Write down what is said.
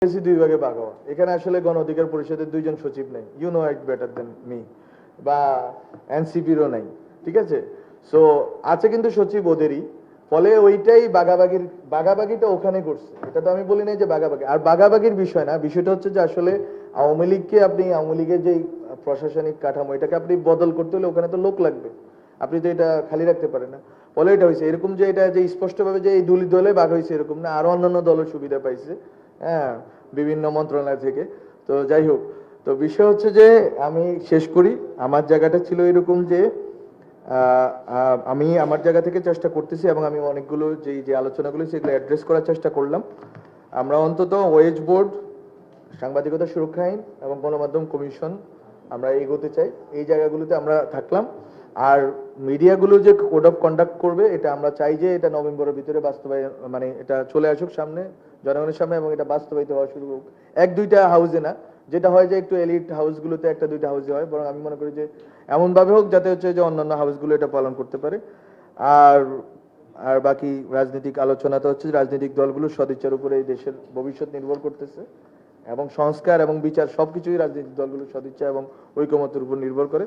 দুই ভাগে ভাগ হওয়া। এখানে আসলে গণ অধিকার পরিষদের দুইজন সচিব নেই, you know it better than me, বা এনসিপিরও নাই, ঠিক আছে। সো আছে কিন্তু সচিব ওদেরই, ফলে ওইটাই বাগাবাগিটা ওখানে করছে। এটা তো আমি বলি নাই যে বাগাবাগি, আর বাগাবাগির বিষয় না, বিষয়টা হচ্ছে যে আসলে আওয়ামী লীগকে আপনি আওয়ামী লীগের যে প্রশাসনিক কাঠামো এটাকে আপনি বদল করতে হলে ওখানে তো লোক লাগবে, আপনি তো এটা খালি রাখতে পারেন না। ফলে এটা হয়েছে এরকম যে এটা যে স্পষ্টভাবে যে এই দুই দলে ভাগ হয়েছে এরকম না, আরো অন্যান্য দলের সুবিধা পাইছে, হ্যাঁ, বিভিন্ন মন্ত্রণালয় থেকে। তো যাই হোক, তো বিষয় হচ্ছে যে আমি শেষ করি, আমার জায়গাটা ছিল এরকম যে আমি আমার জায়গা থেকে চেষ্টা করতেছি এবং আমি অনেকগুলো যে আলোচনাগুলো সেগুলো অ্যাড্রেস করার চেষ্টা করলাম। আমরা অন্তত ওয়েজ বোর্ড, সাংবাদিকতা সুরক্ষা আইন এবং গণমাধ্যম কমিশন আমরা এগোতে চাই, এই জায়গাগুলোতে আমরা থাকলাম। আর মিডিয়াগুলো যে কোড অফ কন্ডাক্ট করবে এটা আমরা চাই যে এটা নভেম্বরের ভিতরে বাস্তবায়ন, মানে এটা চলে আসুক সামনে জনগণের সামনে এবং এটা বাস্তবায়িত হওয়া শুরু হোক। এক দুইটা হাউসে না, যেটা হয় যে একটু এলিট হাউসগুলোতে একটা দুইটা হাউসে হয়, বরং আমি মনে করি যে এমন ভাবে হোক যাতে হচ্ছে যে অন্যান্য হাউসগুলো এটা পালন করতে পারে। আর আর বাকি রাজনৈতিক আলোচনাটা হচ্ছে রাজনৈতিক দলগুলোর সদিচ্ছার উপরে এই দেশের ভবিষ্যৎ নির্ভর করতেছে, এবং সংস্কার এবং বিচার সবকিছুই রাজনৈতিক দলগুলোর সদিচ্ছা এবং ঐকমত্যের উপর নির্ভর করে।